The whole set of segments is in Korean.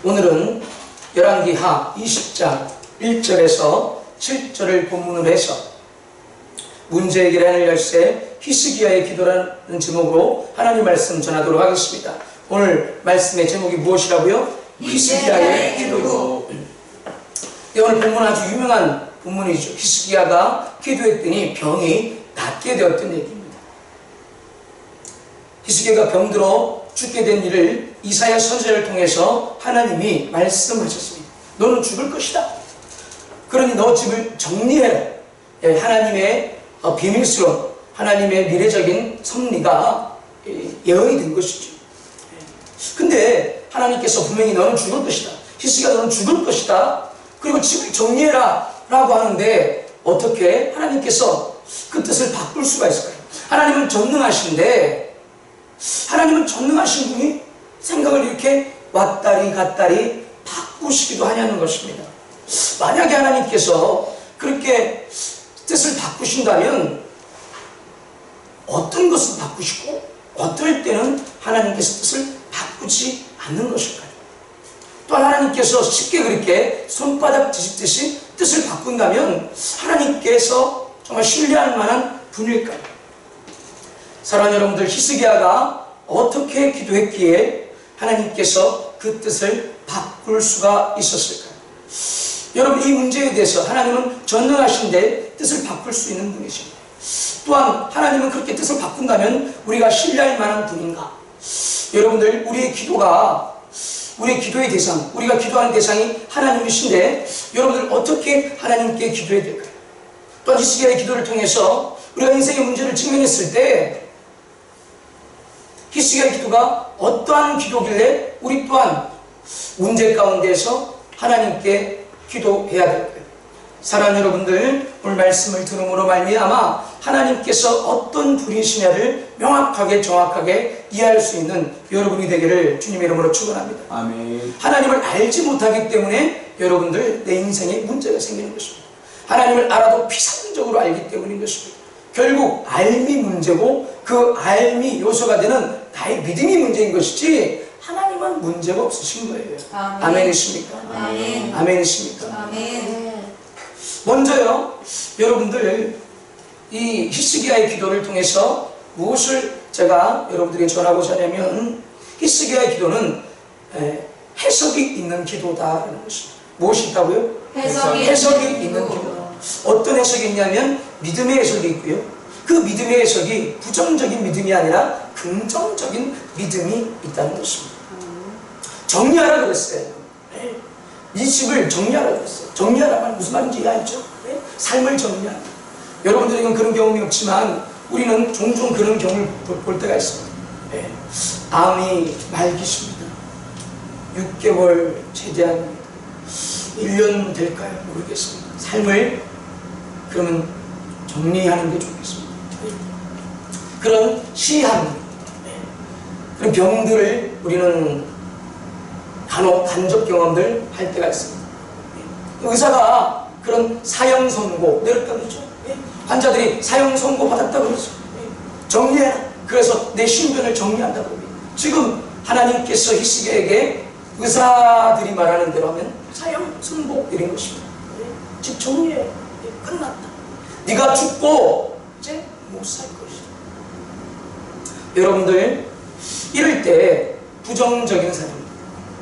오늘은 열왕기하 20장 1절에서 7절을 본문으로 해서 문제해결하는 열쇠 히스기야의 기도라는 제목으로 하나님 말씀 전하도록 하겠습니다. 오늘 말씀의 제목이 무엇이라고요? 히스기야의 기도. 오늘 본문은 아주 유명한 본문이죠. 히스기야가 기도했더니 병이 낫게 되었던 얘기입니다. 히스기야가 병들어 죽게 된 일을 이사야 선지자를 통해서 하나님이 말씀하셨습니다. 너는 죽을 것이다. 그러니 너 집을 정리해라. 하나님의 비밀스러운 하나님의 미래적인 섭리가 예언이 된 것이죠. 근데 하나님께서 분명히 너는 죽을 것이다. 히스기야 너는 죽을 것이다. 그리고 집을 정리해라 라고 하는데 어떻게 하나님께서 그 뜻을 바꿀 수가 있을까요? 하나님은 전능하신데 하나님은 전능하신 분이 생각을 이렇게 왔다리 갔다리 바꾸시기도 하냐는 것입니다. 만약에 하나님께서 그렇게 뜻을 바꾸신다면 어떤 것을 바꾸시고 어떨 때는 하나님께서 뜻을 바꾸지 않는 것일까요? 또 하나님께서 쉽게 그렇게 손바닥 뒤집듯이 뜻을 바꾼다면 하나님께서 정말 신뢰할 만한 분일까요? 사랑하는 여러분들, 히스기야가 어떻게 기도했기에 하나님께서 그 뜻을 바꿀 수가 있었을까요? 여러분, 이 문제에 대해서 하나님은 전능하신데 뜻을 바꿀 수 있는 분이십니다. 또한 하나님은 그렇게 뜻을 바꾼다면 우리가 신뢰할 만한 분인가? 여러분들, 우리의 기도의 대상, 우리가 기도하는 대상이 하나님이신데 여러분들 어떻게 하나님께 기도해야 될까요? 또한 히스기야의 기도를 통해서 우리가 인생의 문제를 직면했을 때 히스기야의 기도가 어떠한 기도길래 우리 또한 문제 가운데서 하나님께 기도해야 될까요? 사랑하는 여러분들, 오늘 말씀을 들음으로 말미암아 하나님께서 어떤 분이시냐를 명확하게 정확하게 이해할 수 있는 여러분이 되기를 주님의 이름으로 축원합니다. 아멘. 하나님을 알지 못하기 때문에 여러분들 내 인생에 문제가 생기는 것입니다. 하나님을 알아도 피상적으로 알기 때문인 것입니다. 결국 알미 문제고 그 알미 요소가 되는 나의 믿음이 문제인 것이지 하나님은 문제가 없으신 거예요. 아멘. 아멘이십니까? 아멘. 아멘이십니까? 아멘. 먼저요, 여러분들 이 히스기야의 기도를 통해서 무엇을 제가 여러분들에게 전하고자 하냐면 히스기야의 기도는 해석이 있는 기도다라는 것입니다. 무엇이 있다고요? 해석이 있는 기도다. 어떤 해석이 있냐면 믿음의 해석이 있고요. 그 믿음의 해석이 부정적인 믿음이 아니라 긍정적인 믿음이 있다는 것입니다. 정리하라 그랬어요. 이 집을 정리하라 그랬어요. 정리하라면 무슨 말인지 이해하죠? 삶을 정리하라. 여러분들에게는 그런 경험이 없지만 우리는 종종 그런 경험을 볼 때가 있습니다. 암이 말기십니다. 6개월 최대한 1년 될까요? 모르겠습니다. 삶을 그러면 정리하는 게 좋겠습니다. 그런 시한, 그런 병들을 우리는 간혹 간접 경험들 할 때가 있습니다. 의사가 그런 사형 선고 내렸다 그러죠. 환자들이 사형 선고 받았다 그러죠. 정리해라. 그래서 내 신변을 정리한다 그럽니다. 지금 하나님께서 히스기야에게 의사들이 말하는 대로 하면 사형 선고 내린 것입니다. 즉 정리해. 끝났다. 네가 죽고 이제 못 살 것이다. 여러분들, 이럴 때 부정적인 사람,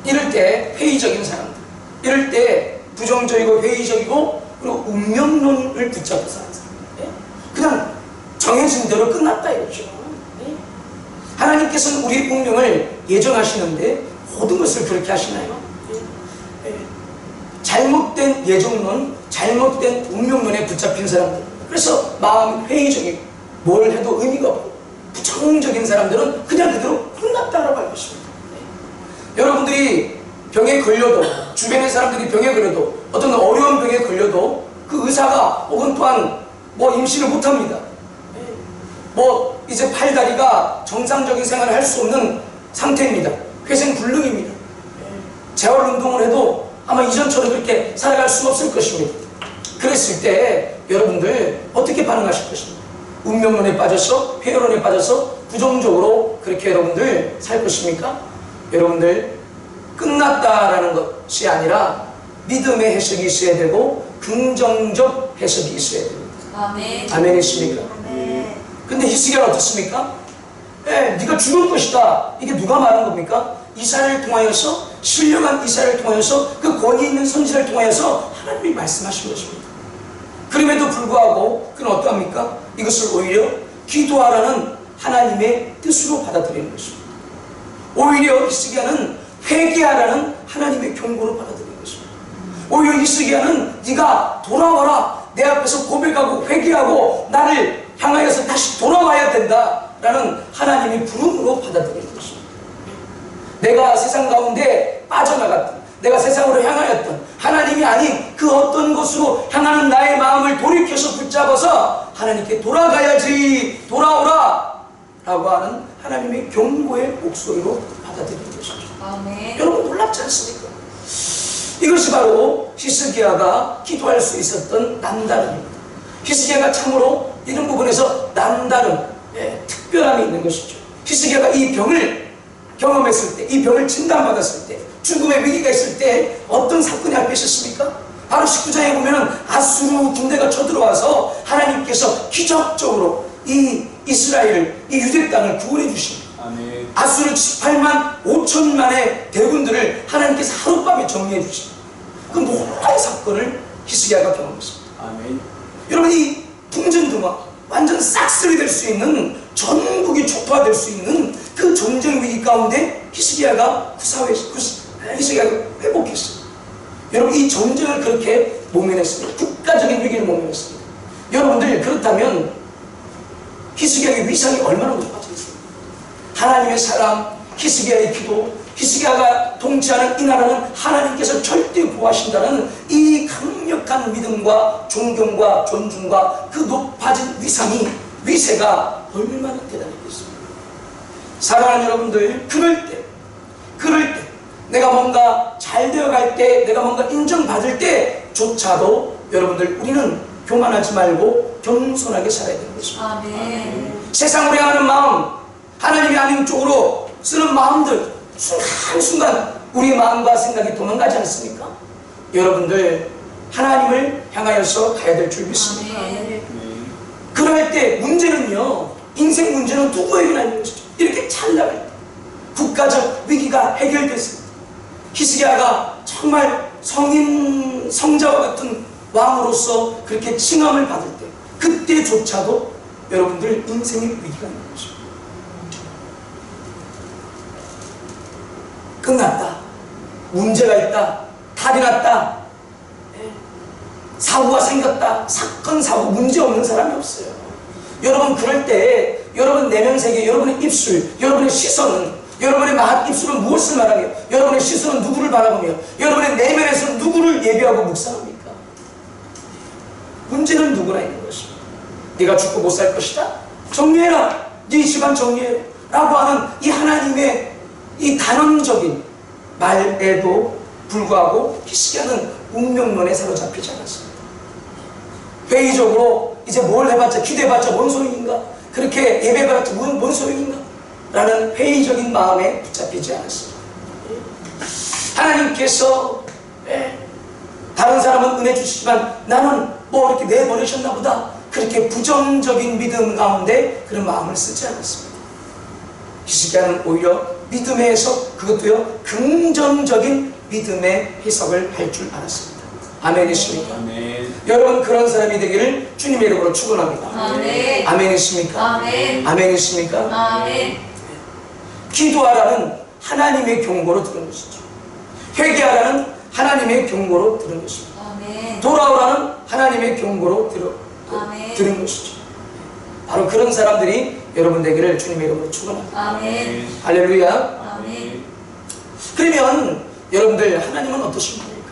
이럴 때 회의적인 사람들, 이럴 때 부정적이고 회의적이고 그리고 운명론을 붙잡고 사는 사람, 그냥 정해진 대로 끝났다 이거죠. 하나님께서는 우리의 운명을 예정하시는데 모든 것을 그렇게 하시나요? 잘못된 예정론, 잘못된 운명론에 붙잡힌 사람들, 그래서 마음 회의적이고 뭘 해도 의미가 없고 부정적인 사람들은 그냥 그대로 끝났다라고 할 것입니다. 여러분들이 병에 걸려도, 주변의 사람들이 병에 걸려도, 어떤 어려운 병에 걸려도 그 의사가 혹은 또한 임신을 못합니다. 이제 팔다리가 정상적인 생활을 할 수 없는 상태입니다. 회생불능입니다. 재활운동을 해도 아마 이전처럼 그렇게 살아갈 수는 없을 것입니다. 그랬을 때 여러분들 어떻게 반응하실 것입니까? 운명론에 빠져서, 회의론에 빠져서 부정적으로 그렇게 여러분들 살 것입니까? 여러분들 끝났다라는 것이 아니라 믿음의 해석이 있어야 되고 긍정적 해석이 있어야 됩니다. 아멘. 아멘이십니까? 아멘. 근데 히스기야는 어떻습니까? 네가 죽을 것이다. 이게 누가 말한 겁니까? 이사야를 통하여서, 신령한 이사야를 통하여서, 그 권위 있는 선지자를 통하여서 하나님이 말씀하신 것입니다. 그럼에도 불구하고 그는 어떠합니까? 이것을 오히려 기도하라는 하나님의 뜻으로 받아들이는 것입니다. 오히려 히스기야는 회개하라는 하나님의 경고로 받아들이는 것입니다. 오히려 히스기야는 네가 돌아와라, 내 앞에서 고백하고 회개하고 나를 향하여서 다시 돌아와야 된다라는 하나님의 부름으로 받아들이는 것입니다. 내가 세상 가운데 빠져나갔던, 내가 세상으로 향하였던 하나님이 아닌 그 어떤 곳으로 향하는 나의 마음을 돌이켜서 붙잡아서 하나님께 돌아가야지, 돌아오라 라고 하는 하나님의 경고의 목소리로 받아들이는 것이죠. 아멘. 여러분 놀랍지 않습니까? 이것이 바로 히스기야가 기도할 수 있었던 남다름입니다. 히스기야가 참으로 이런 부분에서 남다른 특별함이 있는 것이죠. 히스기야가 이 병을 경험했을 때, 이 병을 진단받았을 때, 죽음의 위기가 있을 때 어떤 사건이 앞에 있었습니까? 바로 19장에 보면 아수르 군대가 쳐들어와서 하나님께서 기적적으로 이 이스라엘을, 이 유대 땅을 구원해 주십니다. 아멘. 아수르 18만 5천만의 대군들을 하나님께서 하룻밤에 정리해 주십니다. 그 놀라운 사건을 히스기야가 경험했습니다. 아멘. 여러분, 이 풍전등화 완전 싹쓸이 될 수 있는, 전국이 초토화될 수 있는 그 전쟁 위기 가운데 히스기야가 히스기야가 회복했어요. 여러분, 이 전쟁을 그렇게 모면했습니다. 국가적인 위기를 모면했습니다. 여러분들, 그렇다면 히스기야의 위상이 얼마나 높아지겠습니까? 하나님의 사랑, 히스기야의 기도, 히스기야가 통치하는 이 나라는 하나님께서 절대 구하신다는 이 강력한 믿음과 존경과 존중과 그 높아진 위상이, 위세가 얼마나 대단하겠습니까? 사랑하는 여러분들, 그럴 때 내가 뭔가 잘 되어갈 때, 내가 뭔가 인정받을 때조차도 여러분들, 우리는 교만하지 말고 겸손하게 살아야 되는 것입니다. 아멘. 세상으로 향하는 마음, 하나님이 아닌 쪽으로 쓰는 마음들, 순간순간 우리의 마음과 생각이 도망가지 않습니까? 여러분들, 하나님을 향하여서 가야 될 줄 믿습니다. 아멘. 그럴 때 문제는요, 인생 문제는 누구에게나 있는 것이죠. 이렇게 잘 나갈 때, 국가적 위기가 해결됐습니다. 히스기야가 정말 성인, 성자와 같은 왕으로서 그렇게 칭함을 받을 때, 그때조차도 여러분들 인생의 위기가 있는 것입니다. 끝났다, 문제가 있다, 탈이 났다, 사고가 생겼다, 사건, 사고, 문제 없는 사람이 없어요. 여러분, 그럴 때 여러분 내면세계, 여러분의 입술, 여러분의 시선은, 여러분의 입술은 무엇을 말하며, 여러분의 시선은 누구를 바라보며, 여러분의 내면에서는 누구를 예배하고 묵상합니까? 문제는 누구나 있는 것입니다. 네가 죽고 못 살 것이다, 정리해라, 네 집안 정리해라 라고 하는 이 하나님의 이 단언적인 말에도 불구하고 히스기야는 운명론에 사로잡히지 않았습니다. 회의적으로 이제 뭘 해봤자, 기도해봤자 뭔 소용인가, 그렇게 예배해봤자 뭔 소용인가 라는 회의적인 마음에 붙잡히지 않았습니다. 하나님께서 다른 사람은 은혜 주시지만 나는 뭐 이렇게 내버리셨나 보다, 그렇게 부정적인 믿음 가운데 그런 마음을 쓰지 않았습니다. 히스기야는 오히려 믿음의 해석, 그것도요 긍정적인 믿음의 해석을 할 줄 알았습니다. 아멘이십니까? 아멘. 여러분, 그런 사람이 되기를 주님의 이름으로 축원합니다. 아멘. 아멘이십니까? 아멘. 아멘이십니까? 아멘. 기도하라는 하나님의 경고로 들은 것이죠. 회개하라는 하나님의 경고로 들은 것입니다. 아멘. 돌아오라는 하나님의 경고로 아멘. 들은 것이죠. 바로 그런 사람들이 여러분 되기를 주님의 이름으로 축원합니다. 아멘. 할렐루야. 아멘. 그러면 여러분들, 하나님은 어떠신 분일까요?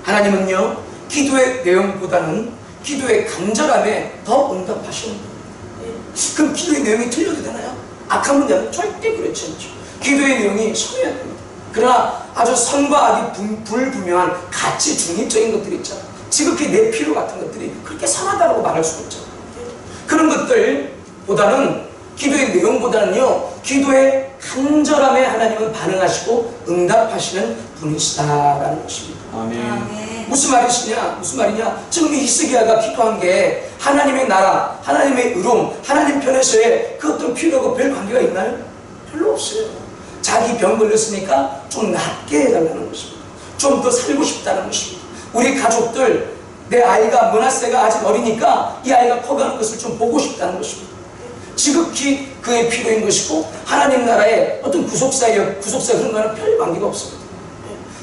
하나님은요, 기도의 내용보다는 기도의 간절함에 더 응답하시는 분입니다. 그럼 기도의 내용이 틀려도 되나요? 악한 문제는 절대 그렇지 않죠. 기도의 내용이 선해야 됩니다. 그러나 아주 선과 악이 불분명한 가치 중립적인 것들이 있잖아요. 지극히 내 필요 같은 것들이 그렇게 선하다고 말할 수가 없잖아요. 그런 것들보다는 기도의 내용보다는요, 기도의 간절함에 하나님은 반응하시고 응답하시는 분이시다라는 것입니다. 아멘. 무슨 말이시냐? 무슨 말이냐? 지금 이 히스기야가 기도한 게 하나님의 나라, 하나님의 의로움, 하나님 편에서의 그 어떤 필요하고 별 관계가 있나요? 별로 없어요. 자기 병 걸렸으니까 좀 낫게 해달라는 것입니다. 좀 더 살고 싶다는 것입니다. 우리 가족들, 내 아이가 므낫세가 아직 어리니까 이 아이가 커가는 것을 좀 보고 싶다는 것입니다. 지극히 그의 필요인 것이고 하나님 나라의 어떤 구속사 그런 거는 별 관계가 없습니다.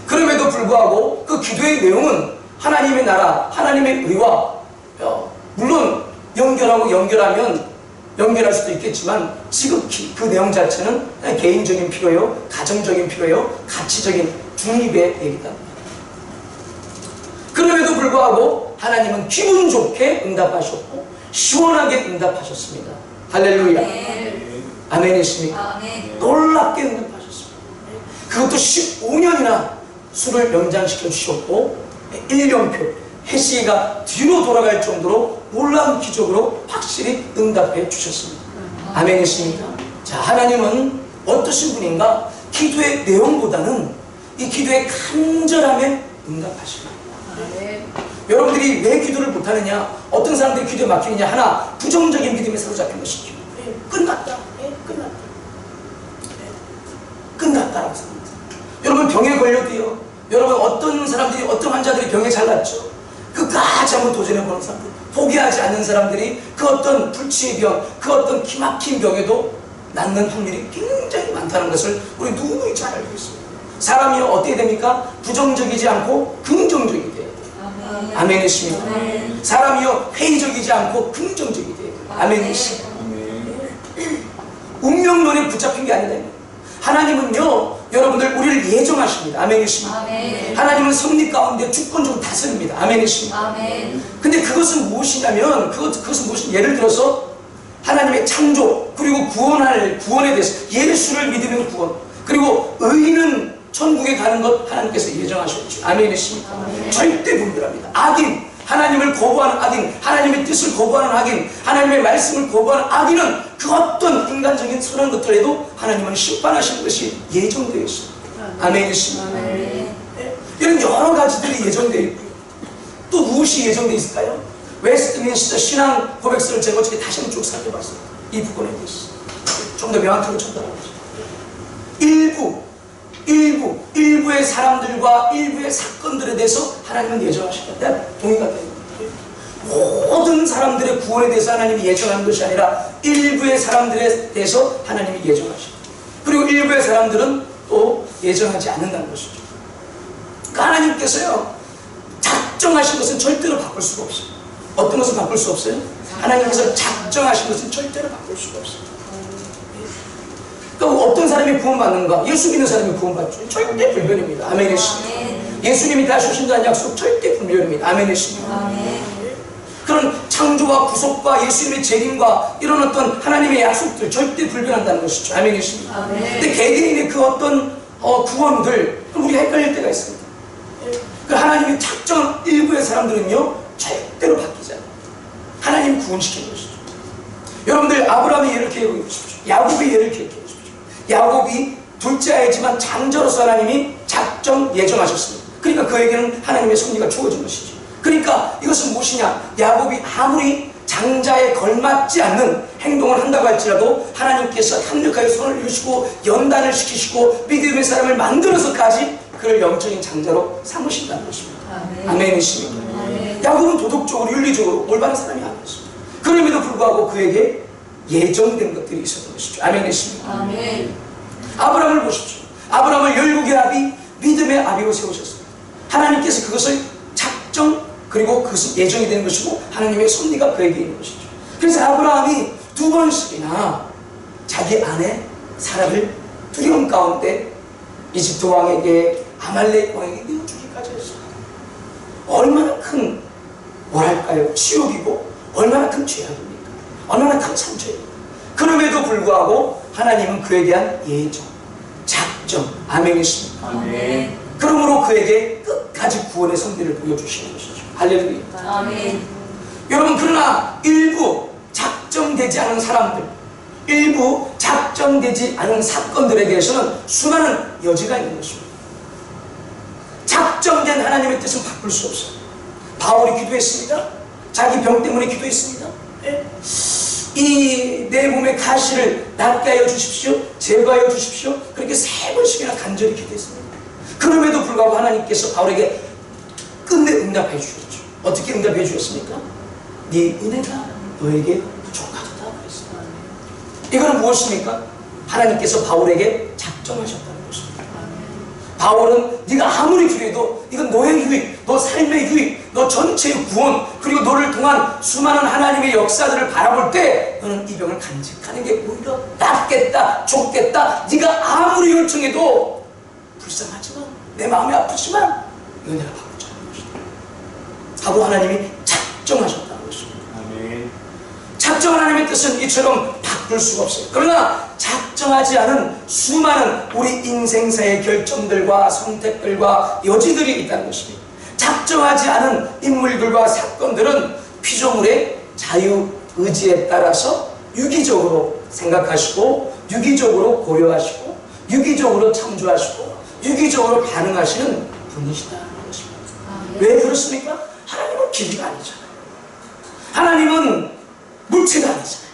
그럼에도 불구하고 그 기도의 내용은 하나님의 나라, 하나님의 의와 물론 연결하면 연결할 수도 있겠지만 지극히 그 내용 자체는 개인적인 필요요, 가정적인 필요요, 가치적인 중립의 얘기다. 그럼에도 불구하고 하나님은 기분 좋게 응답하셨고 시원하게 응답하셨습니다. 할렐루야. 아멘이십니까? 아멘. 놀랍게 응답하셨습니다. 그것도 15년이나 수를 연장시켜 주셨고 1년표 해시가 뒤로 돌아갈 정도로 놀라운 기적으로 확실히 응답해 주셨습니다. 아멘이십니까? 자, 하나님은 어떠신 분인가? 기도의 내용보다는 이 기도의 간절함에 응답하십니다. 여러분들이 왜 기도를 못하느냐? 어떤 사람들이 기도에 막히느냐? 하나, 부정적인 믿음에 사로잡힌 것이죠. 끝났다. 끝났다라고 생각합니다. 여러분 병에 걸려도요, 여러분 어떤 사람들이, 어떤 환자들이 병에 잘 낫죠? 끝까지 한번 도전해보는 사람들, 포기하지 않는 사람들이 그 어떤 불치의 병, 그 어떤 기막힌 병에도 낫는 확률이 굉장히 많다는 것을 우리 누구누이 잘 알고 있습니다. 사람이 어떻게 됩니까? 부정적이지 않고 긍정적이 돼요. 아멘이십니까? 사람이요 회의적이지 않고 긍정적이 돼요. 아멘이십니까? 운명론에 붙잡힌 게 아니다. 하나님은요, 여러분들 우리를 예정하십니다. 아멘이십니까? 하나님은 섭리 가운데 주권적으로 다스립니다. 아멘이십니까? 근데 그것은 무엇이냐면, 그것은 무엇이냐? 예를 들어서 하나님의 창조, 그리고 구원에 대해서 예수를 믿으면 구원, 그리고 의인은 천국에 가는 것 하나님께서 예정하셨죠. 아멘이십니까? 절대 분별합니다. 악인, 하나님을 거부하는 악인, 하나님의 뜻을 거부하는 악인, 하나님의 말씀을 거부하는 악인은 그 어떤 인간적인 선한 것들에도 하나님은 심판하시는 것이 예정되어 있습니다. 아멘이십니까? 이런 여러 가지들이 예정되어 있고요. 또 무엇이 예정되어 있을까요? 웨스트민스터 신앙 고백서를 제가 어떻게 다시 한번 쭉 살펴봤습니다. 이 부분에 대해서 좀 더 명확하게 전달하겠습니다. 일부의 사람들과 일부의 사건들에 대해서 하나님은 예정하시다. 내가 동의가 됩니다. 모든 사람들의 구원에 대해서 하나님이 예정하는 것이 아니라 일부의 사람들에 대해서 하나님이 예정하십니다. 그리고 일부의 사람들은 또 예정하지 않는다는 것이죠. 그러니까 하나님께서요, 작정하신 것은 절대로 바꿀 수가 없어요. 어떤 것은 바꿀 수 없어요? 하나님께서 작정하신 것은 절대로 바꿀 수가 없어요. 그러니까 어떤 사람이 구원받는가? 예수 믿는 사람이 구원받죠. 절대 불변입니다. 아멘이십니까? 예수님이 다시 오신다는 약속 절대 불변입니다. 아멘이십니까? 그런 창조와 구속과 예수님의 재림과 이런 어떤 하나님의 약속들 절대 불변한다는 것이죠. 아멘이십니까? 근데 개개인의 그 어떤 구원들, 우리가 헷갈릴 때가 있습니다. 그 하나님이 작정한 일부의 사람들은요, 절대로 바뀌지 않아요. 하나님 구원시킨 것이죠. 여러분들 아브라함의 예를 기억해 보십시오. 야곱의 예를 기억해 보십시오. 야곱이 둘째 아이지만 장자로서 하나님이 작정 예정하셨습니다. 그러니까 그에게는 하나님의 섭리가 주어진 것이죠. 그러니까 이것은 무엇이냐? 야곱이 아무리 장자에 걸맞지 않는 행동을 한다고 할지라도 하나님께서 강력하게 손을 이루시고 연단을 시키시고 믿음의 사람을 만들어서까지 그를 영적인 장자로 삼으신다는 것입니다. 아멘이십니까? 야곱은 도덕적으로 윤리적으로 올바른 사람이 아니었습니다. 그럼에도 불구하고 그에게 예정된 것들이 있었던 것이죠. 아멘이십니까? 아브라함을 보십시오. 아브라함을 열국의 아비, 믿음의 아비로 세우셨습니다. 하나님께서 그것을 작정, 그리고 그것은 예정이 되는 것이고 하나님의 섭리가 그에게 있는 것이죠. 그래서 아브라함이 2번씩이나 자기 아내 사라를 두려움 가운데 이집트 왕에게, 아말렉 왕에게 내어주기까지 했어요. 얼마나 큰, 뭐랄까요, 치욕이고 얼마나 큰 죄악입니까? 얼마나 큰 상처입니까? 그럼에도 불구하고 하나님은 그에 대한 예정, 작정, 아멘이십니까? 아멘. 그러므로 그에게 끝까지 구원의 섭리를 보여주시는 것이죠. 할렐루야. 아멘. 여러분, 그러나 일부 작정되지 않은 사람들, 일부 작정되지 않은 사건들에 대해서는 수많은 여지가 있는 것입니다. 작정된 하나님의 뜻은 바꿀 수 없어요. 바울이 기도했습니다. 자기 병 때문에 기도했습니다. 네. 이 내 몸의 가시를 낫게 하여 주십시오. 제거하여 주십시오. 그렇게 3번씩이나 간절히 기도했습니다. 그럼에도 불구하고 하나님께서 바울에게 끝내 응답해 주셨죠. 어떻게 응답해 주셨습니까? 네 은혜가 너에게 부족하다 그랬습니다. 이거는 무엇입니까? 하나님께서 바울에게 작정하셨다는 것입니다. 바울은 네가 아무리 기도해도 이건 너의 유익, 너 삶의 유익, 너 전체의 구원, 그리고 너를 통한 수많은 하나님의 역사들을 바라볼 때 너는 이 병을 간직하는 게 오히려 낫겠다, 좋겠다. 네가 아무리 요청해도 불쌍하지만, 내 마음이 아프지만 은혜를 받고자 하는 것이다 하고 하나님이 작정하셨다는 것입니다. 아멘. 작정 하나님의 뜻은 이처럼 바꿀 수가 없어요. 그러나 작정하지 않은 수많은 우리 인생사의 결정들과 선택들과 여지들이 있다는 것입니다. 작정하지 않은 인물들과 사건들은 피조물의 자유의지에 따라서 유기적으로 생각하시고, 유기적으로 고려하시고, 유기적으로 창조하시고, 유기적으로 반응하시는 분이시다는 것입니다. 왜 그렇습니까? 하나님은 기계가 아니잖아요. 하나님은 물체가 아니잖아요.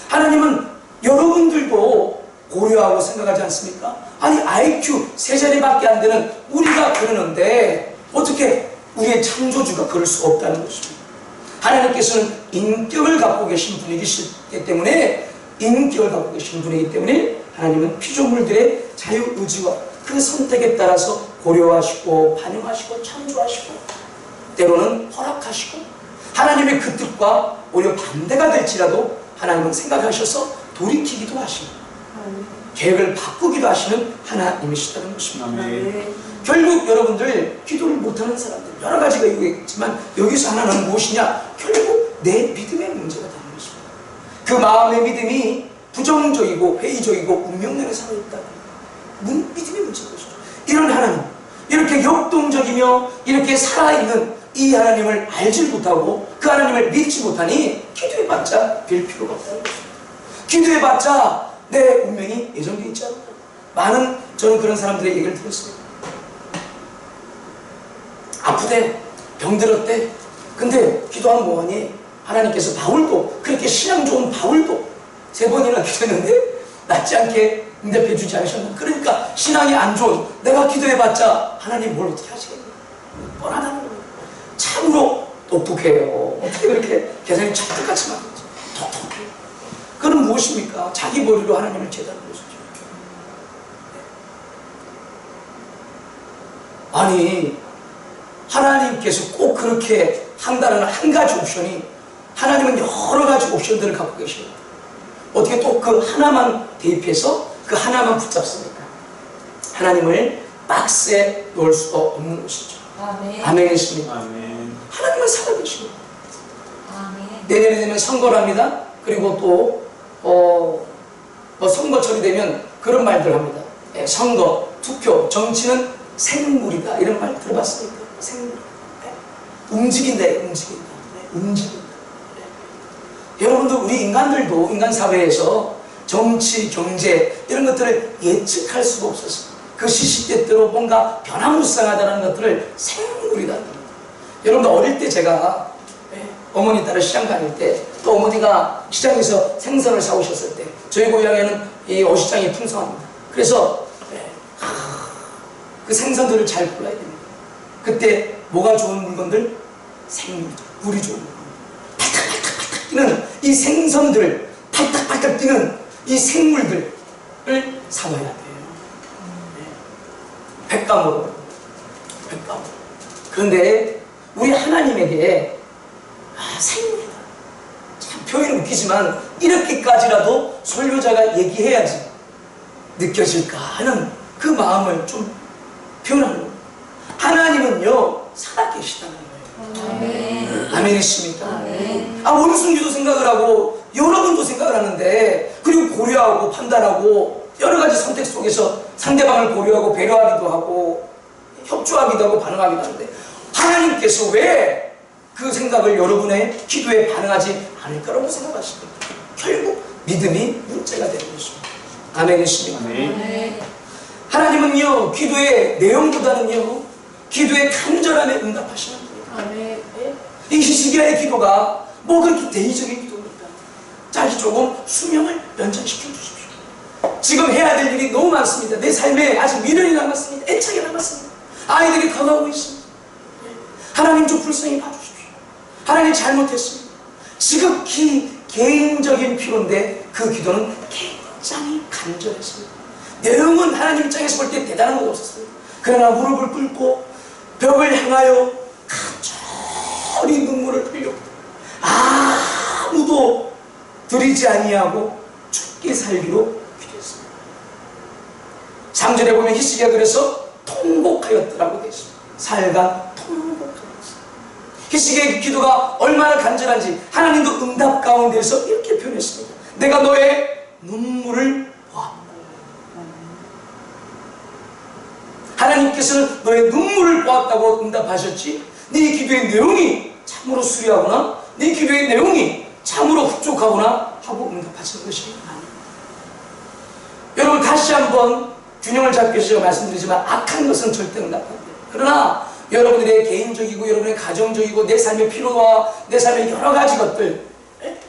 하나님은 여러분들도 고려하고 생각하지 않습니까? 아니 IQ 3자리밖에 안 되는 우리가 그러는데 어떻게 우리의 창조주가 그럴 수 없다는 것입니다. 하나님께서는 인격을 갖고 계신 분이기 때문에, 인격을 갖고 계신 분이기 때문에 하나님은 피조물들의 자유의지와 그 선택에 따라서 고려하시고 반영하시고 창조하시고 때로는 허락하시고, 하나님의 그 뜻과 오히려 반대가 될지라도 하나님은 생각하셔서 돌이키기도 하시고 계획을 바꾸기도 하시는 하나님이시다는 것입니다. 아멘. 결국 여러분들 기도를 못하는 사람들 여러 가지가 있지만 여기서 하나는 무엇이냐? 결국 내 믿음의 문제가 되는 것입니다. 그 마음의 믿음이 부정적이고 회의적이고 운명론에 살아있다. 믿음의 문제인 것이죠. 이런 하나님, 이렇게 역동적이며 이렇게 살아있는 이 하나님을 알지 못하고 그 하나님을 믿지 못하니 기도해봤자 별 필요가 없다는 것입니다. 기도해봤자 내 운명이 예정되어 있지 않다. 많은 저는 그런 사람들의 얘기를 들었어요. 아프대, 병들었대. 근데 기도하면 뭐하니? 하나님께서 바울도, 그렇게 신앙 좋은 바울도 3번이나 기도했는데 낫지 않게 응답해 주지 않으셨나? 그러니까 신앙이 안 좋은 내가 기도해봤자 하나님 뭘 어떻게 하시겠냐? 뻔하다는 거예요. 참으로 똑똑해요. 어떻게 그렇게 계산이 찰떡같이 맞는지. 똑똑해요. 그건 무엇입니까? 자기 머리로 하나님을 제다는 것이죠. 아니, 하나님께서 꼭 그렇게 한다는 한 가지 옵션이, 하나님은 여러 가지 옵션들을 갖고 계십니다. 어떻게 또 그 하나만 대입해서 그 하나만 붙잡습니까? 하나님을 박스에 넣을 수가 없는 것이죠. 아멘. 아멘이십니까? 아멘. 하나님은 살아계십니다. 아멘. 내년이 되면 선거를 합니다. 그리고 또 선거철이 되면 그런 말들 합니다. 선거, 투표, 정치는 생물이다. 이런 말 들어봤습니까? 생물. 움직인다. 움직인다. 여러분들, 우리 인간들도 인간 사회에서 정치, 경제 이런 것들을 예측할 수가 없었어요. 그 시시때때로 뭔가 변화무쌍하다는 것들을 생물이다. 여러분들 어릴 때 제가 어머니 따라 시장 다닐 때, 또 어머니가 시장에서 생선을 사오셨을 때, 저희 고향에는 이 어시장이 풍성합니다. 그래서 그 생선들을 잘 골라야 됩니다. 그때 뭐가 좋은 물건들? 생물, 물이 좋은 물건. 팔딱팔딱 뛰는 이 생선들, 팔딱팔딱 뛰는 이 생물들을 사와야 돼요. 백감으로. 그런데 우리 하나님에게 생물이다. 참 표현이 웃기지만 이렇게까지라도 설교자가 얘기해야지 느껴질까 하는 그 마음을 좀 표현하는 거예요. 하나님은요 살아계시다는 거예요. 아멘. 아멘이십니까? 아멘. 원숭이도 생각을 하고 여러분도 생각을 하는데, 그리고 고려하고 판단하고 여러 가지 선택 속에서 상대방을 고려하고 배려하기도 하고 협조하기도 하고 반응하기도 하는데, 하나님께서 왜 그 생각을 여러분의 기도에 반응하지 않을 거라고 생각하십니까? 결국 믿음이 문제가 되는 것입니다. 아멘이십니까? 아멘. 하나님은요, 기도의 내용보다는요, 기도의 간절함에 응답하시는 거예요. 아멘. 이 히스기야의 기도가 뭐 그렇게 대의적인 기도입니까? 자기 조금 수명을 연장시켜 주십시오. 지금 해야 될 일이 너무 많습니다. 내 삶에 아직 미련이 남았습니다. 애착이 남았습니다. 아이들이 커가고 있습니다. 하나님 좀 불쌍히 봐주십시오. 하나님 잘못했습니다. 지극히 개인적인 필요인데 그 기도는 굉장히 간절했습니다. 내용은 하나님 입장에서 볼 때 대단한 것 없었습니다. 그러나 무릎을 꿇고 벽을 향하여 간절히 눈물을 흘려 아무도 드리지 아니하고 죽게 살기로 기도했습니다. 3절에 보면 히스기야가 그래서 통곡하였더라고 되어 있습니다. 살가 통곡하였습니다. 히스기야의 기도가 얼마나 간절한지 하나님도 응답 가운데서 이렇게 표현했습니다. 내가 너의 눈물을 보았다. 하나님께서는 너의 눈물을 보았다고 응답하셨지, 네 기도의 내용이 참으로 수리하거나 네 기도의 내용이 참으로 흡족하거나 하고 응답하시는 것이 아닙니다. 여러분, 다시 한번 균형을 잡기 위해서 제가 말씀드리지만 악한 것은 절대 응답 안 돼요. 그러나 여러분들의 개인적이고 여러분의 가정적이고 내 삶의 필요와 내 삶의 여러 가지 것들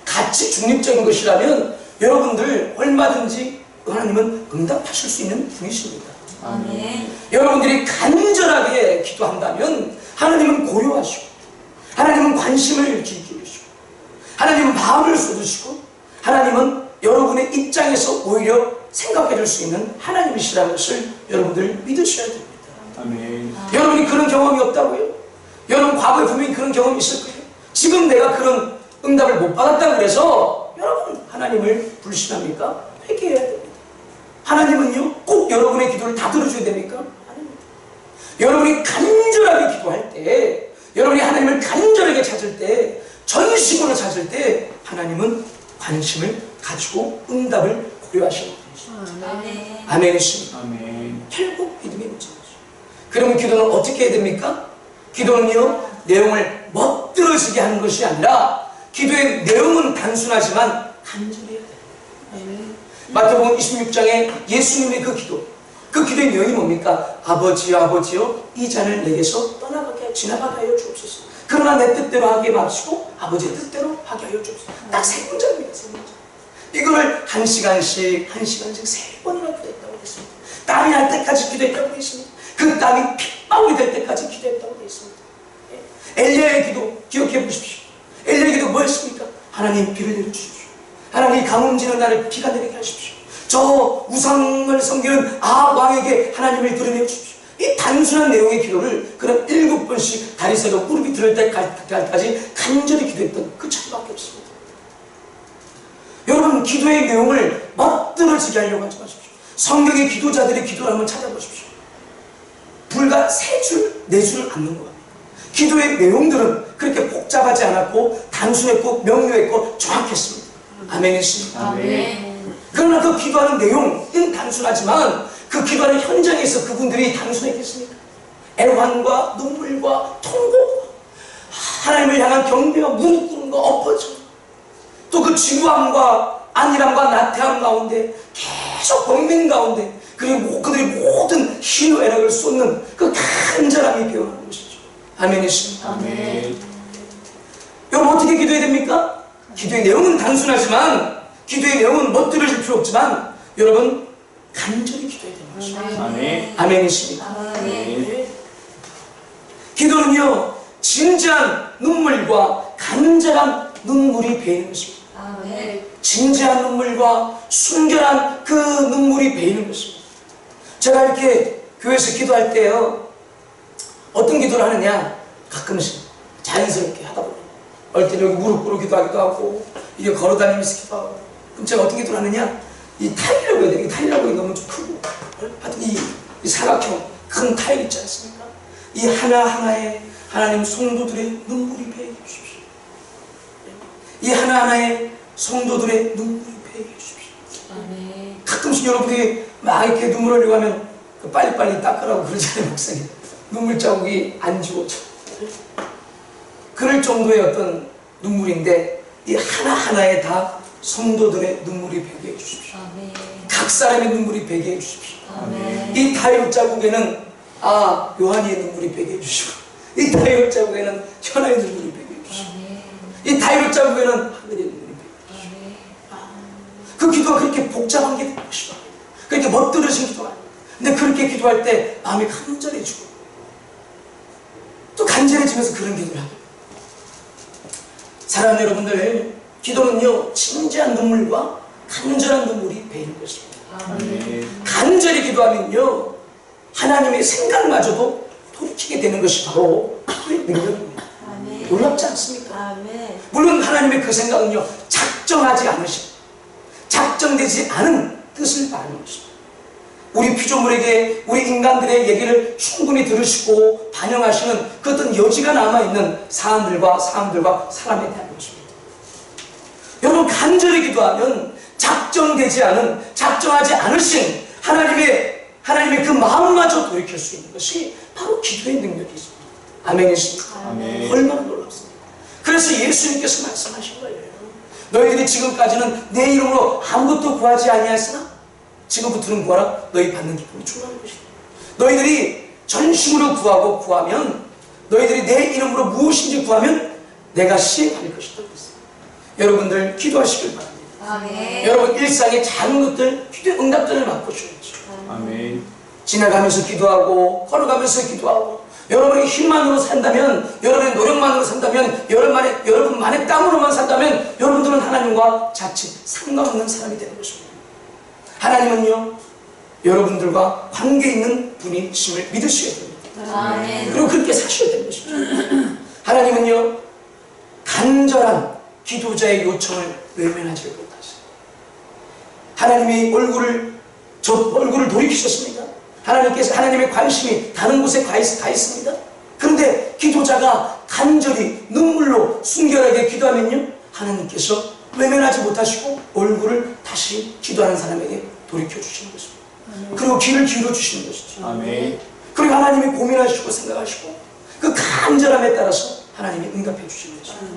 같이 중립적인 것이라면 여러분들 얼마든지 하나님은 응답하실 수 있는 분이십니다. 아멘. 여러분들이 간절하게 기도한다면 하나님은 고려하시고 하나님은 관심을 기울이시고 하나님은 마음을 쏟으시고 하나님은 여러분의 입장에서 오히려 생각해 줄 수 있는 하나님이시라는 것을 여러분들 믿으셔야 됩니다. 아멘. 여러분이 그런 경험이 없다고요? 여러분 과거에 분명히 그런 경험이 있을 거예요. 지금 내가 그런 응답을 못 받았다 그래서 여러분 하나님을 불신합니까? 회개해야 됩니다. 하나님은요 꼭 여러분의 기도를 다 들어줘야 됩니까? 아닙니다. 여러분이 간절하게 기도할 때, 여러분이 하나님을 간절하게 찾을 때, 전심으로 찾을 때 하나님은 관심을 가지고 응답을 고려하시는 분이십니다. 아멘. 아멘이십니까? 아멘. 결국 믿음의 문제죠. 그러면 기도는 어떻게 해야 됩니까? 기도는요 내용을 멋들어지게 하는 것이 아니라 기도의 내용은 단순하지만 간절해야 돼요. 마태복음 26장에 예수님의 그 기도의 내용이 뭡니까? 아버지여 아버지여 이 잔을 내게서 떠나가게 지나가게 하여 주옵소서. 그러나 내 뜻대로 하게 마시고 아버지의 뜻대로 하게 하여 주옵소서. 딱 세 문장입니다. 세 문장. 이걸 한 시간씩 세 번이나 기도했다고 했습니다. 땀이 날 때까지 기도했다고 했습니다. 그 땀이 핏방울이 될 때까지 기도했다고 했습니다. 엘리야의 기도 기억해 보십시오. 엘리야의 기도 뭐였습니까? 하나님 비를 내려주십시오. 하나님 가뭄 지는 날에 비가 내리게 하십시오. 저 우상을 섬기는 아합 왕에게 하나님을 드러내 주십시오. 이 단순한 내용의 기도를 그런 7번씩 다리 세고 무릎이 들을 때까지 간절히 기도했던 그 차이밖에 없습니다. 여러분 기도의 내용을 멋들어지게 하려고 하지 마십시오. 성경의 기도자들의 기도를 한번 찾아보십시오. 불과 3줄, 4줄을 안 넘어갑니다. 기도의 내용들은 그렇게 복잡하지 않았고 단순했고 명료했고 정확했습니다. 아멘이십니까? 아멘. 그러나 그 기도하는 내용은 단순하지만 그 기도하는 현장에서 그분들이 단순했겠습니까? 애환과 눈물과 통곡, 하나님을 향한 경배와 무릎 꿇는 거 엎어져, 또 그 지루함과 안일함과 나태함 가운데 계속 고민 가운데 그리고 그들이 모든 희노애락을 쏟는 그 간절함이 배어나는 것이죠. 아멘이십니까? 아멘. 여러분 어떻게 기도해야 됩니까? 기도의 내용은 단순하지만 기도의 내용은 멋들어질 필요 없지만 여러분 간절히 기도해야 되는 것입니다. 아멘. 아멘이십니까? 아멘. 기도는요 진지한 눈물과 간절한 눈물이 배이는 것입니다. 아멘. 진지한 눈물과 순결한 그 눈물이 배이는 것입니다. 제가 이렇게 교회에서 기도할 때요 어떤 기도를 하느냐, 가끔씩 자연스럽게 하다 보면 어떨 때 여기 무릎 꿇고 기도하기도 하고 이게 걸어다니면서 기도하고, 그럼 제가 어떤 기도를 하느냐, 이 타일이라고 해야 돼. 이 타일이라고 너무 좀 크고 하여튼 이 사각형 큰 타일 있지 않습니까? 이 하나하나에 하나님 성도들의 눈물이 배게 해주십시오. 이 하나하나의 성도들의 눈물이 배게 해주십시오. 아멘. 가끔씩 여러분이 막 이렇게 눈물 흘리고 하면 빨리빨리 닦으라고 그러잖아요. 목사님 눈물 자국이 안 지워져. 그럴 정도의 어떤 눈물인데 이 하나하나에 다 성도들의 눈물이 배게 해주십시오. 아멘. 각 사람의 눈물이 배게 해주십시오. 아멘. 이 다이ot 자국에는 요한이의 눈물이 배게 해주시고, 이 다이ot 자국에는 현아의 눈물이 배게 해주시고, 아멘. 이 다이ot 자국에는 하늘의 눈물이 배게 해주시고. 아멘. 그 기도가 그렇게 복잡한 게 되는 것이다. 그렇게 멋들어진 기도가 아니에요. 근데 그렇게 기도할 때 마음이 간절해지고 또 간절해지면서 그런 기도를 하고, 사랑하는 여러분들, 기도는요 진지한 눈물과 간절한 눈물이 배이는 것입니다. 아멘. 간절히 기도하면요 하나님의 생각마저도 돌이키게 되는 것이 바로 기도의 능력입니다. 아멘. 놀랍지 않습니까? 아멘. 물론 하나님의 그 생각은요 작정하지 않으신, 작정되지 않은 뜻을 말하는 것입니다. 우리 피조물에게, 우리 인간들의 얘기를 충분히 들으시고 반영하시는 그 어떤 여지가 남아있는 사람들과 사람에 대한 것입니다. 여러분, 간절히 기도하면 작정되지 않은, 작정하지 않으신 하나님의 그 마음마저 돌이킬 수 있는 것이 바로 기도의 능력이 있습니다. 아멘이십니까? 아멘. 얼마나 놀랍습니까? 그래서 예수님께서 말씀하신 거예요. 너희들이 지금까지는 내 이름으로 아무것도 구하지 아니하였으나 지금부터는 구하라. 너희 받는 기쁨이 충만한 것이다. 너희들이 전심으로 구하면, 너희들이 내 이름으로 무엇인지 구하면 내가 시행할 것이다. 여러분들 기도하시길 바랍니다. 아멘. 여러분 일상의 작은 것들, 기도의 응답들을 맛보셔야죠. 아멘. 지나가면서 기도하고, 걸어가면서 기도하고, 여러분의 힘만으로 산다면, 여러분의 노력만으로 산다면, 여러분만의 땀으로만 산다면 여러분들은 하나님과 자칫 상관없는 사람이 되는 것입니다. 하나님은요 여러분들과 관계 있는 분이심을 믿으셔야 됩니다. 아멘. 그리고 그렇게 사셔야 되는 것입니다. 하나님은요 간절한 기도자의 요청을 외면하지 못하세요. 하나님이 얼굴을 돌이키셨습니다. 하나님의 관심이 다른 곳에 가 있습니다. 그런데 기도자가 간절히 눈물로 순결하게 기도하면요 하나님께서 외면하지 못하시고 얼굴을 다시 기도하는 사람에게 돌이켜주시는 것입니다. 그리고 귀를 기울여 주시는 것이죠. 아멘. 그리고 하나님이 고민하시고 생각하시고 그 간절함에 따라서 하나님이 응답해 주시는 것입니다.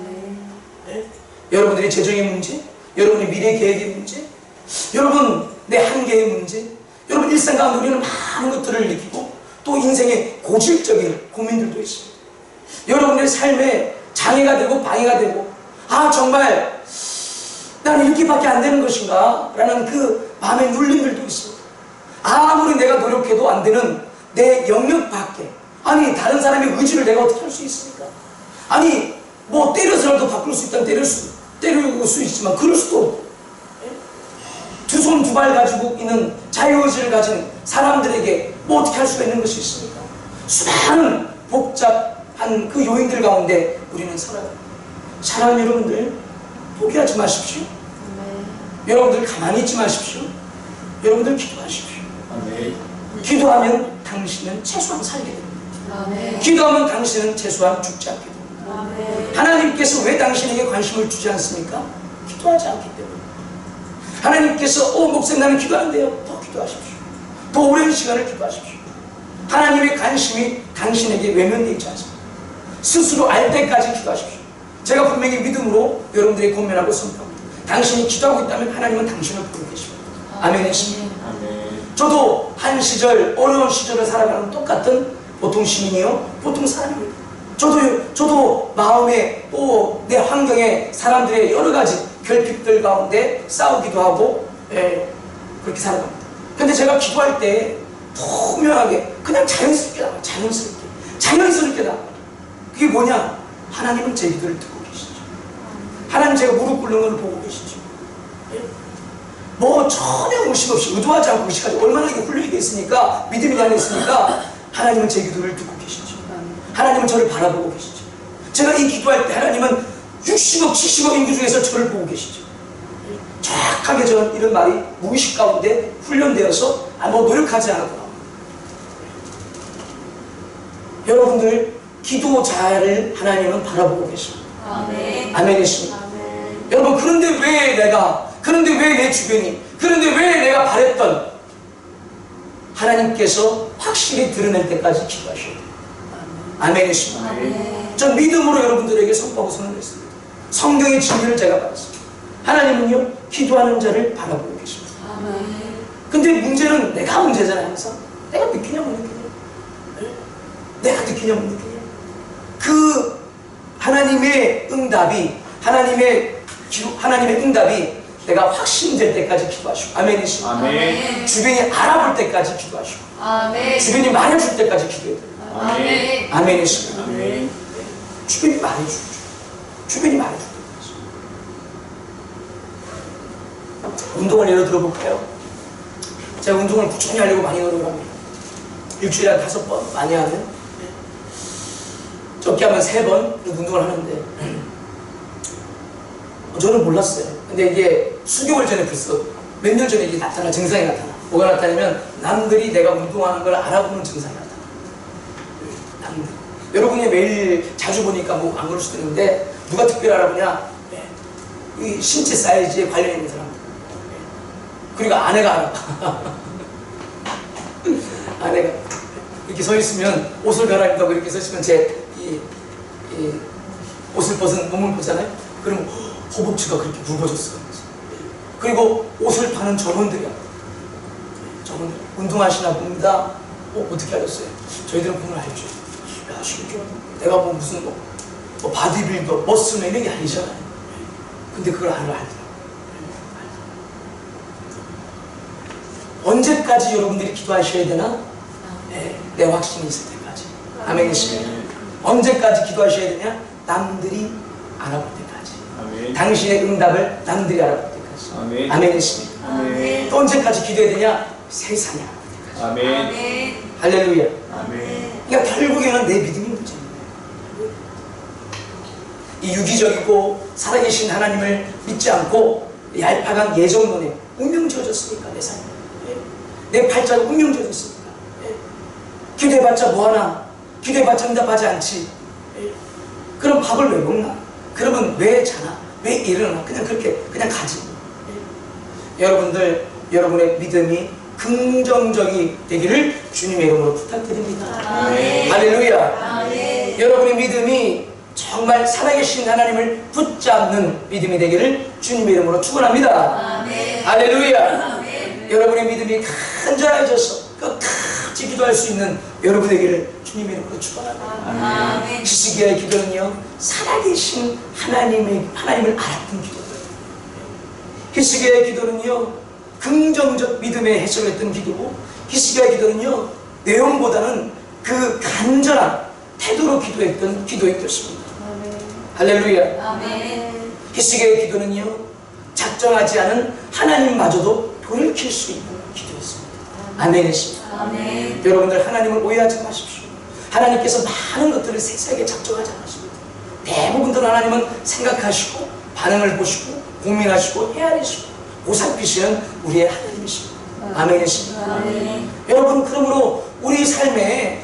네? 여러분들의 재정의 문제, 여러분의 미래 계획의 문제, 여러분 내 한계의 문제, 여러분 일상 가운데 우리는 많은 것들을 느끼고 또 인생의 고질적인 고민들도 있습니다. 여러분의 삶에 장애가 되고 방해가 되고, 정말 나는 이렇게밖에 안 되는 것인가 라는 그 마음의 눌림들도 있습니다. 아무리 내가 노력해도 안 되는 내 영역 밖에, 다른 사람의 의지를 내가 어떻게 할 수 있습니까? 때려서라도 바꿀 수 있다면 때릴 수 있지만 그럴 수도 없고, 두 손 두 발 가지고 있는 자유의지를 가진 사람들에게 어떻게 할 수가 있는 것이 있습니까? 수많은 복잡한 그 요인들 가운데 우리는 살아요. 사랑하는 여러분들, 포기하지 마십시오. 여러분들 가만히 있지 마십시오. 여러분들 기도하십시오. 아멘. 기도하면 당신은 최소한 살게 됩니다. 아멘. 기도하면 당신은 최소한 죽지 않게 됩니다. 아멘. 하나님께서 왜 당신에게 관심을 주지 않습니까? 기도하지 않기 때문에. 하나님께서 목사님 나는 기도하는데요. 더 기도하십시오. 더 오랜 시간을 기도하십시오. 하나님의 관심이 당신에게 외면되어 있지 않습니다. 스스로 알 때까지 기도하십시오. 제가 분명히 믿음으로 여러분들이 권면하고 선포합니다. 당신이 기도하고 있다면 하나님은 당신을 보고 계십니다. 아멘이십니까? 아멘. 저도 한 시절, 어려운 시절을 살아가는 똑같은 보통 시민이요, 보통 사람입니다. 저도 마음에 또 내 환경에 사람들의 여러 가지 결핍들 가운데 싸우기도 하고, 그렇게 살아갑니다. 근데 제가 기도할 때 분명하게 그냥 자연스럽게 나와요. 자연스럽게 나와요. 그게 뭐냐? 하나님은 제 기도를 듣고 계시죠. 하나님 제가 무릎 꿇는 걸 보고 계시죠. 전혀 의식 없이, 의도하지 않고 의식하지, 얼마나 이게 훈련이 돼 있으니까, 믿음이 안에 있으니까 하나님은 제 기도를 듣고 계시죠. 하나님은 저를 바라보고 계시죠. 제가 이 기도할 때 하나님은 60억, 70억 인구 중에서 저를 보고 계시죠. 정확하게 저는 이런 말이 무의식 가운데 훈련되어서 노력하지 않아도 나옵니다. 여러분들 기도자를 하나님은 바라보고 계십니다. 아멘. 아멘이십니까? 아멘. 여러분, 그런데 왜 내 주변이, 그런데 왜 내가 바랬던, 하나님께서 확실히 드러낼 때까지 기도하셔야 돼요. 아멘이십니까? 아멘. 전 믿음으로 여러분들에게 선포하고 선언했습니다. 성경의 진리를 제가 받았습니다. 하나님은요 기도하는 자를 바라보고 계십니다. 아멘. 근데 문제는 내가 문제잖아요. 항상 내가 느끼냐 못 느끼냐, 내가 느끼냐 못 느끼냐. 그 하나님의 응답이 하나님의 응답이 내가 확신될 때까지 기도하시고, 아멘이시고, 아멘. 주변이 알아볼 때까지 기도하시고, 아멘. 주변이 말해줄 때까지 기도해야 돼요. 아멘. 아멘이시고, 아멘. 주변이 말해주죠. 주변이 말해줄 때까지. 운동을 예로 들어볼까요? 제가 운동을 꾸준히 하려고 많이 노력을 합니다. 일주일에 한 5번 많이 하면, 적게 하면 3번 운동을 하는데, 저는 몰랐어요. 근데 이게 수개월 전에 벌써 몇 년 전에 이게 증상이 나타나. 뭐가 나타나면 남들이 내가 운동하는 걸 알아보는 증상이 나타나. 남들. 여러분이 매일 자주 보니까 뭐 안 그럴 수도 있는데, 누가 특별히 알아보냐? 이 신체 사이즈에 관련 있는 사람들. 그리고 아내가 알아봐. 아내가 이렇게 서 있으면, 옷을 갈아입다고 이렇게 서 있으면 이 옷을 벗은 몸을 보잖아요. 그럼 허벅지가 그렇게 굵어졌어요. 그리고 옷을 파는 점원들이야. 점원들 운동하시나 봅니다. 어떻게 하셨어요? 저희들은 보면 알죠. 야, 심지어 내가 뭐 무슨 바디빌더, 머스맨 이런 게 아니잖아요. 근데 그걸 알더라고요. 언제까지 여러분들이 기도하셔야 되나? 내 확신이 있을 때까지. 아멘이십니까? 언제까지 기도하셔야 되냐? 남들이 알아볼 때까지. 아멘. 당신의 응답을 남들이 알아볼 때까지. 아멘. 아멘이십니까? 아멘. 또 언제까지 기도해야 되냐? 세상이 알아볼 때까지. 아멘. 아멘. 할렐루야. 아멘. 그러니까 결국에는 내 믿음이 문제입니다. 이 유기적이고 살아계신 하나님을 믿지 않고 얄팍한 예정론에 운명 지어졌으니까, 내 삶에. 내 팔자가 운명 지어졌으니까. 기도해봤자 뭐하나? 기도해봤자 응답하지 않지. 그럼 밥을 왜 먹나? 그러면 왜 자나? 왜 일어나? 그냥 그렇게 그냥 가지. 여러분들, 여러분의 믿음이 긍정적이 되기를 주님의 이름으로 부탁드립니다. 아멘. 할렐루야. 아멘. 여러분의 믿음이 정말 살아계신 하나님을 붙잡는 믿음이 되기를 주님의 이름으로 축원합니다. 아멘. 할렐루야. 아멘. 여러분의 믿음이 간절해져서 끝까지 기도할 수 있는 여러분 되기를 주님의 이름으로 축원합니다. 아멘. 히스기야의 기도는요, 살아계신 하나님을 알았던 기도예요. 히스기야의 기도는요, 긍정적 믿음의 해석을 했던 기도고, 히스기야의 기도는요, 내용보다는 그 간절한 태도로 기도했던 기도였습니다. 할렐루야. 아멘. 히스기야의 기도는요, 작정하지 않은 하나님마저도 돌이킬 수 있는 기도였습니다. 아멘이십니다. 아멘. 여러분들, 하나님을 오해하지 마십시오. 하나님께서 많은 것들을 세세하게 작정하지 않으십니다. 대부분들 하나님은 생각하시고 반응을 보시고 고민하시고 헤아리시고 보살피시는 우리의 하나님이십니다. 아멘이십니다. 아멘. 여러분, 그러므로 우리 삶에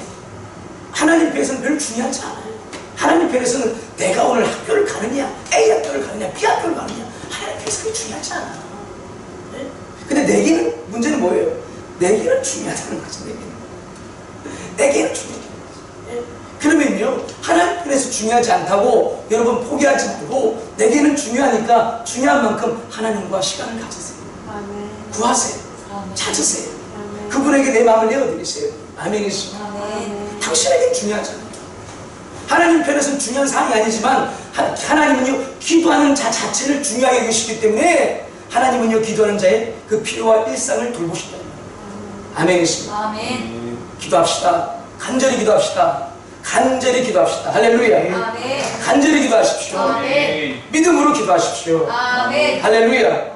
하나님 편에서는 별 중요하지 않아요. 하나님 편에서는 내가 오늘 학교를 가느냐, A 학교를 가느냐, B 학교를 가느냐, 하나님 편에서 그게 중요하지 않아. 네? 근데 내게는, 문제는 뭐예요? 내게는 중요하다는 거죠. 내게는 중요하다는 거죠. 그러면요, 하나님 편에서 중요하지 않다고 여러분 포기하지 말고, 내게는 중요하니까 중요한 만큼 하나님과 시간을 가지세요. 구하세요. 찾으세요. 그분에게 내 마음을 내어드리세요. 아멘이십니다. 아멘. 당신에겐 중요하잖아요. 하나님 편에서는 중요한 사항이 아니지만, 하나님은요, 기도하는 자 자체를 중요하게 여기시기 때문에 하나님은요, 기도하는 자의 그 필요와 일상을 돌보신다. 아멘이십니다. 아멘. 기도합시다. 간절히 기도합시다. 간절히 기도합시다. 할렐루야. 아멘. 간절히 기도하십시오. 아멘. 믿음으로 기도하십시오. 아멘. 할렐루야.